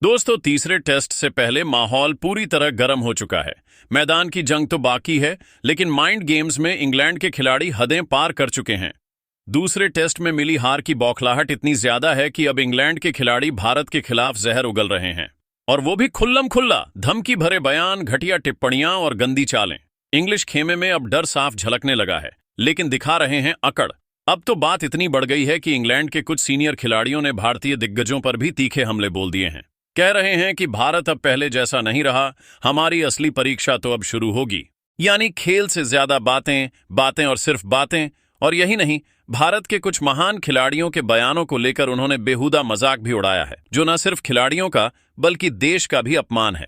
दोस्तों, तीसरे टेस्ट से पहले माहौल पूरी तरह गर्म हो चुका है। मैदान की जंग तो बाकी है, लेकिन माइंड गेम्स में इंग्लैंड के खिलाड़ी हदें पार कर चुके हैं। दूसरे टेस्ट में मिली हार की बौखलाहट इतनी ज्यादा है कि अब इंग्लैंड के खिलाड़ी भारत के खिलाफ जहर उगल रहे हैं, और वो भी खुल्लम खुल्ला। धमकी भरे बयान, घटिया टिप्पणियां और गंदी चालें। इंग्लिश खेमे में अब डर साफ झलकने लगा है, लेकिन दिखा रहे हैं अकड़। अब तो बात इतनी बढ़ गई है कि इंग्लैंड के कुछ सीनियर खिलाड़ियों ने भारतीय दिग्गजों पर भी तीखे हमले बोल दिए हैं। कह रहे हैं कि भारत अब पहले जैसा नहीं रहा, हमारी असली परीक्षा तो अब शुरू होगी। यानी खेल से ज्यादा बातें, बातें और सिर्फ बातें। और यही नहीं, भारत के कुछ महान खिलाड़ियों के बयानों को लेकर उन्होंने बेहुदा मजाक भी उड़ाया है, जो न सिर्फ खिलाड़ियों का बल्कि देश का भी अपमान है।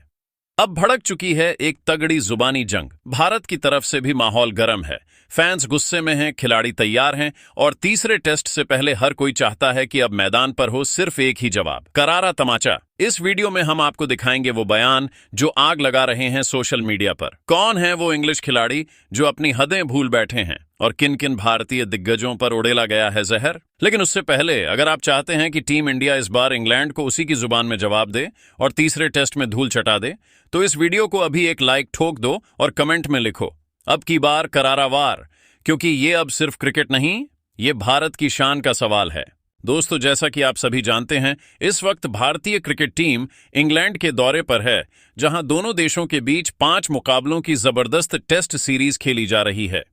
अब भड़क चुकी है एक तगड़ी जुबानी जंग। भारत की तरफ से भी माहौल गर्म है। फैंस गुस्से में हैं, खिलाड़ी तैयार हैं, और तीसरे टेस्ट से पहले हर कोई चाहता है कि अब मैदान पर हो सिर्फ एक ही जवाब, करारा तमाचा। इस वीडियो में हम आपको दिखाएंगे वो बयान जो आग लगा रहे हैं सोशल मीडिया पर। कौन है वो इंग्लिश खिलाड़ी जो अपनी हदें भूल बैठे हैं, और किन किन भारतीय दिग्गजों पर उड़ेला गया है जहर। लेकिन उससे पहले, अगर आप चाहते हैं कि टीम इंडिया इस बार इंग्लैंड को उसी की जुबान में जवाब दे और तीसरे टेस्ट में धूल चटा दे, तो इस वीडियो को अभी एक लाइक ठोक दो और कमेंट में लिखो, अब की बार करारा वार। क्योंकि ये अब सिर्फ क्रिकेट नहीं, ये भारत की शान का सवाल है। दोस्तों, जैसा कि आप सभी जानते हैं, इस वक्त भारतीय क्रिकेट टीम इंग्लैंड के दौरे पर है, जहां दोनों देशों के बीच 5 मुकाबलों की जबरदस्त टेस्ट सीरीज खेली जा रही है।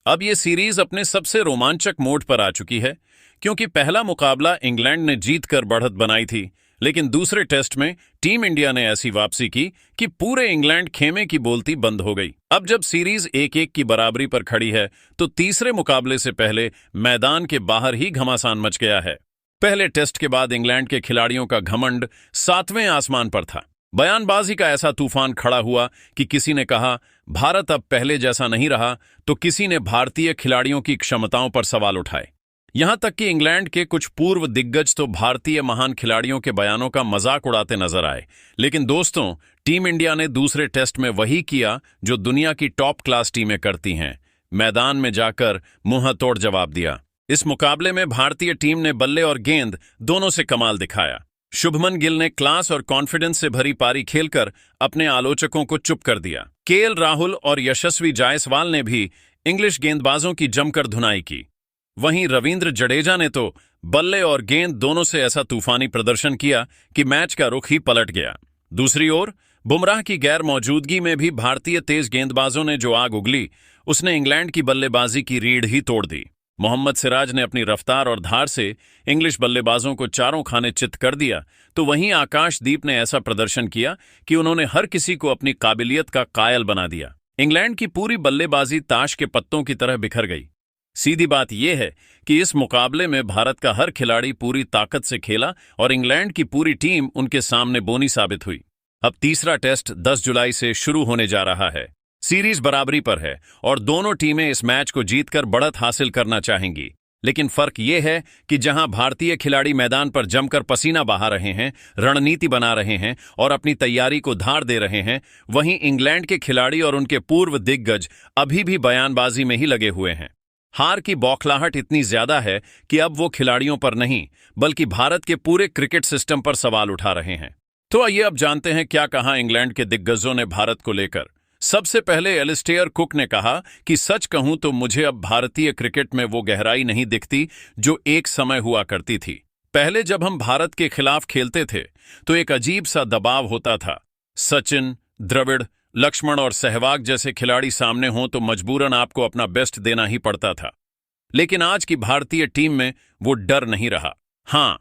अब ये सीरीज अपने सबसे रोमांचक मोड पर आ चुकी है, क्योंकि पहला मुकाबला इंग्लैंड ने जीतकर बढ़त बनाई थी, लेकिन दूसरे टेस्ट में टीम इंडिया ने ऐसी वापसी की कि पूरे इंग्लैंड खेमे की बोलती बंद हो गई। अब जब सीरीज 1-1 की बराबरी पर खड़ी है, तो तीसरे मुकाबले से पहले मैदान के बाहर ही घमासान मच गया है। पहले टेस्ट के बाद इंग्लैंड के खिलाड़ियों का घमंड 7वें आसमान पर था। बयानबाजी का ऐसा तूफान खड़ा हुआ कि किसी ने कहा भारत अब पहले जैसा नहीं रहा, तो किसी ने भारतीय खिलाड़ियों की क्षमताओं पर सवाल उठाए। यहां तक कि इंग्लैंड के कुछ पूर्व दिग्गज तो भारतीय महान खिलाड़ियों के बयानों का मजाक उड़ाते नजर आए। लेकिन दोस्तों, टीम इंडिया ने दूसरे टेस्ट में वही किया जो दुनिया की टॉप क्लास टीमें करती हैं, मैदान में जाकर मुंह तोड़ जवाब दिया। इस मुकाबले में भारतीय टीम ने बल्ले और गेंद दोनों से कमाल दिखाया। शुभमन गिल ने क्लास और कॉन्फिडेंस से भरी पारी खेलकर अपने आलोचकों को चुप कर दिया। केएल राहुल और यशस्वी जायसवाल ने भी इंग्लिश गेंदबाजों की जमकर धुनाई की। वहीं रवींद्र जडेजा ने तो बल्ले और गेंद दोनों से ऐसा तूफानी प्रदर्शन किया कि मैच का रुख ही पलट गया। दूसरी ओर बुमराह की गैर मौजूदगी में भी भारतीय तेज गेंदबाजों ने जो आग उगली, उसने इंग्लैंड की बल्लेबाजी की रीढ़ ही तोड़ दी। मोहम्मद सिराज ने अपनी रफ्तार और धार से इंग्लिश बल्लेबाजों को चारों खाने चित कर दिया, तो वहीं आकाशदीप ने ऐसा प्रदर्शन किया कि उन्होंने हर किसी को अपनी काबिलियत का कायल बना दिया। इंग्लैंड की पूरी बल्लेबाजी ताश के पत्तों की तरह बिखर गई। सीधी बात यह है कि इस मुकाबले में भारत का हर खिलाड़ी पूरी ताकत से खेला और इंग्लैंड की पूरी टीम उनके सामने बोनी साबित हुई। अब तीसरा टेस्ट 10 जुलाई से शुरू होने जा रहा है। सीरीज बराबरी पर है और दोनों टीमें इस मैच को जीतकर बढ़त हासिल करना चाहेंगी। लेकिन फर्क यह है कि जहां भारतीय खिलाड़ी मैदान पर जमकर पसीना बहा रहे हैं, रणनीति बना रहे हैं और अपनी तैयारी को धार दे रहे हैं, वहीं इंग्लैंड के खिलाड़ी और उनके पूर्व दिग्गज अभी भी बयानबाजी में ही लगे हुए हैं। हार की बौखलाहट इतनी ज्यादा है कि अब वो खिलाड़ियों पर नहीं, बल्कि भारत के पूरे क्रिकेट सिस्टम पर सवाल उठा रहे हैं। तो आइए अब जानते हैं क्या कहा इंग्लैंड के दिग्गजों ने भारत को लेकर। सबसे पहले एलिस्टेयर कुक ने कहा कि सच कहूं तो मुझे अब भारतीय क्रिकेट में वो गहराई नहीं दिखती जो एक समय हुआ करती थी। पहले जब हम भारत के खिलाफ खेलते थे तो एक अजीब सा दबाव होता था। सचिन, द्रविड़, लक्ष्मण और सहवाग जैसे खिलाड़ी सामने हों तो मजबूरन आपको अपना बेस्ट देना ही पड़ता था। लेकिन आज की भारतीय टीम में वो डर नहीं रहा। हां,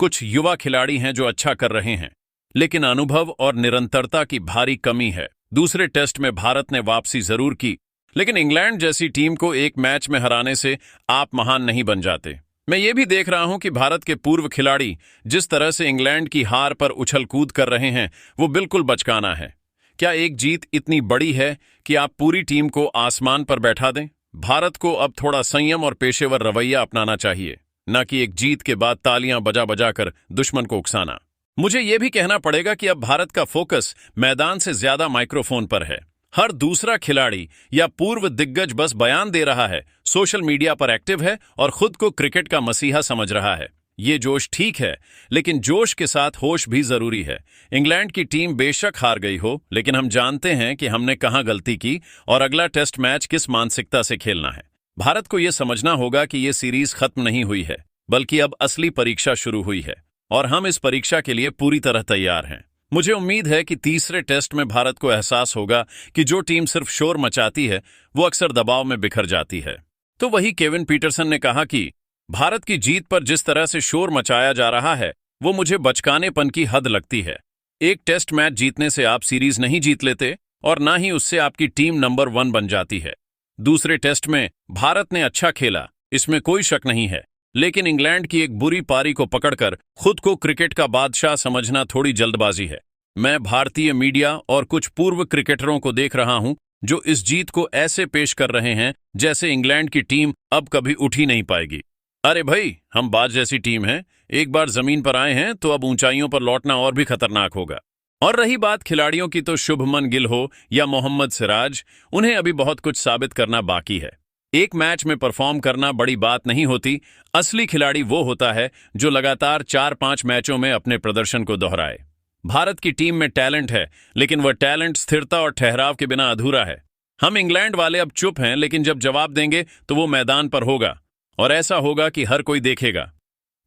कुछ युवा खिलाड़ी हैं जो अच्छा कर रहे हैं, लेकिन अनुभव और निरंतरता की भारी कमी है। दूसरे टेस्ट में भारत ने वापसी जरूर की, लेकिन इंग्लैंड जैसी टीम को एक मैच में हराने से आप महान नहीं बन जाते। मैं ये भी देख रहा हूं कि भारत के पूर्व खिलाड़ी जिस तरह से इंग्लैंड की हार पर उछल कूद कर रहे हैं, वो बिल्कुल बचकाना है। क्या एक जीत इतनी बड़ी है कि आप पूरी टीम को आसमान पर बैठा दें? भारत को अब थोड़ा संयम और पेशेवर रवैया अपनाना चाहिए, न कि एक जीत के बाद तालियां बजा बजा कर दुश्मन को उकसाना। मुझे यह भी कहना पड़ेगा कि अब भारत का फोकस मैदान से ज्यादा माइक्रोफोन पर है। हर दूसरा खिलाड़ी या पूर्व दिग्गज बस बयान दे रहा है, सोशल मीडिया पर एक्टिव है और खुद को क्रिकेट का मसीहा समझ रहा है। ये जोश ठीक है, लेकिन जोश के साथ होश भी जरूरी है। इंग्लैंड की टीम बेशक हार गई हो, लेकिन हम जानते हैं कि हमने कहां गलती की और अगला टेस्ट मैच किस मानसिकता से खेलना है। भारत को यह समझना होगा कि यह सीरीज खत्म नहीं हुई है, बल्कि अब असली परीक्षा शुरू हुई है और हम इस परीक्षा के लिए पूरी तरह तैयार हैं। मुझे उम्मीद है कि तीसरे टेस्ट में भारत को एहसास होगा कि जो टीम सिर्फ शोर मचाती है वो अक्सर दबाव में बिखर जाती है। तो वही केविन पीटरसन ने कहा कि भारत की जीत पर जिस तरह से शोर मचाया जा रहा है वो मुझे बचकानेपन की हद लगती है। एक टेस्ट मैच जीतने से आप सीरीज नहीं जीत लेते और ना ही उससे आपकी टीम नंबर 1 बन जाती है। दूसरे टेस्ट में भारत ने अच्छा खेला, इसमें कोई शक नहीं है, लेकिन इंग्लैंड की एक बुरी पारी को पकड़कर खुद को क्रिकेट का बादशाह समझना थोड़ी जल्दबाजी है। मैं भारतीय मीडिया और कुछ पूर्व क्रिकेटरों को देख रहा हूं जो इस जीत को ऐसे पेश कर रहे हैं जैसे इंग्लैंड की टीम अब कभी उठ ही नहीं पाएगी। अरे भाई, हम बाज जैसी टीम हैं, एक बार जमीन पर आए हैं तो अब ऊंचाइयों पर लौटना और भी खतरनाक होगा। और रही बात खिलाड़ियों की, तो शुभमन गिल हो या मोहम्मद सिराज, उन्हें अभी बहुत कुछ साबित करना बाकी है। एक मैच में परफॉर्म करना बड़ी बात नहीं होती, असली खिलाड़ी वो होता है जो लगातार 4-5 मैचों में अपने प्रदर्शन को दोहराए। भारत की टीम में टैलेंट है, लेकिन वह टैलेंट स्थिरता और ठहराव के बिना अधूरा है। हम इंग्लैंड वाले अब चुप हैं, लेकिन जब जवाब देंगे तो वो मैदान पर होगा और ऐसा होगा कि हर कोई देखेगा।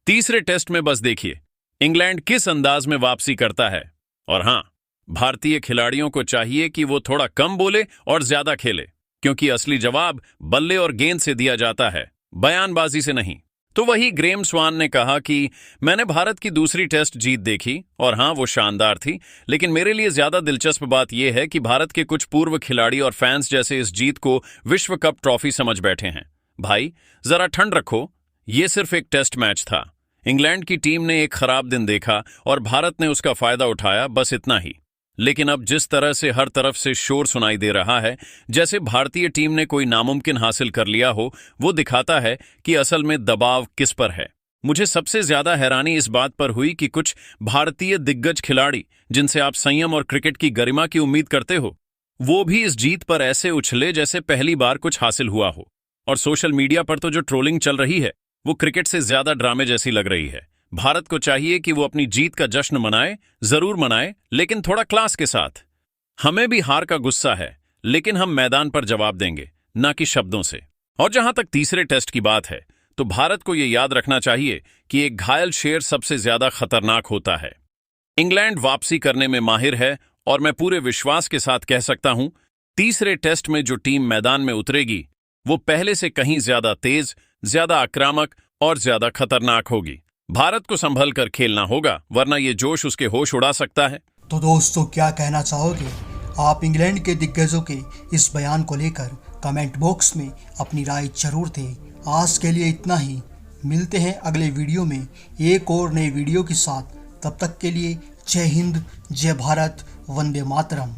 तीसरे टेस्ट में बस देखिए इंग्लैंड किस अंदाज में वापसी करता है। और हां, भारतीय खिलाड़ियों को चाहिए कि वो थोड़ा कम बोले और ज्यादा खेले, क्योंकि असली जवाब बल्ले और गेंद से दिया जाता है, बयानबाजी से नहीं। तो वही ग्रेम स्वान ने कहा कि मैंने भारत की दूसरी टेस्ट जीत देखी और हां, वो शानदार थी, लेकिन मेरे लिए ज्यादा दिलचस्प बात यह है कि भारत के कुछ पूर्व खिलाड़ी और फैंस जैसे इस जीत को विश्व कप ट्रॉफी समझ बैठे हैं। भाई, जरा ठंड रखो, ये सिर्फ एक टेस्ट मैच था। इंग्लैंड की टीम ने एक खराब दिन देखा और भारत ने उसका फायदा उठाया, बस इतना ही। लेकिन अब जिस तरह से हर तरफ से शोर सुनाई दे रहा है, जैसे भारतीय टीम ने कोई नामुमकिन हासिल कर लिया हो, वो दिखाता है कि असल में दबाव किस पर है। मुझे सबसे ज्यादा हैरानी इस बात पर हुई कि कुछ भारतीय दिग्गज खिलाड़ी जिनसे आप संयम और क्रिकेट की गरिमा की उम्मीद करते हो, वो भी इस जीत पर ऐसे उछले जैसे पहली बार कुछ हासिल हुआ हो। और सोशल मीडिया पर तो जो ट्रोलिंग चल रही है वो क्रिकेट से ज्यादा ड्रामे जैसी लग रही है। भारत को चाहिए कि वो अपनी जीत का जश्न मनाए, जरूर मनाए, लेकिन थोड़ा क्लास के साथ। हमें भी हार का गुस्सा है, लेकिन हम मैदान पर जवाब देंगे, ना कि शब्दों से। और जहां तक तीसरे टेस्ट की बात है, तो भारत को यह याद रखना चाहिए कि एक घायल शेर सबसे ज्यादा खतरनाक होता है। इंग्लैंड वापसी करने में माहिर है और मैं पूरे विश्वास के साथ कह सकता हूं, तीसरे टेस्ट में जो टीम मैदान में उतरेगी वो पहले से कहीं ज्यादा तेज, ज्यादा आक्रामक और ज्यादा खतरनाक होगी। भारत को संभल कर खेलना होगा, वरना ये जोश उसके होश उड़ा सकता है। तो दोस्तों, क्या कहना चाहोगे आप इंग्लैंड के दिग्गजों के इस बयान को लेकर? कमेंट बॉक्स में अपनी राय जरूर दें। आज के लिए इतना ही, मिलते हैं अगले वीडियो में एक और नए वीडियो के साथ। तब तक के लिए जय हिंद, जय भारत, वंदे मातरम।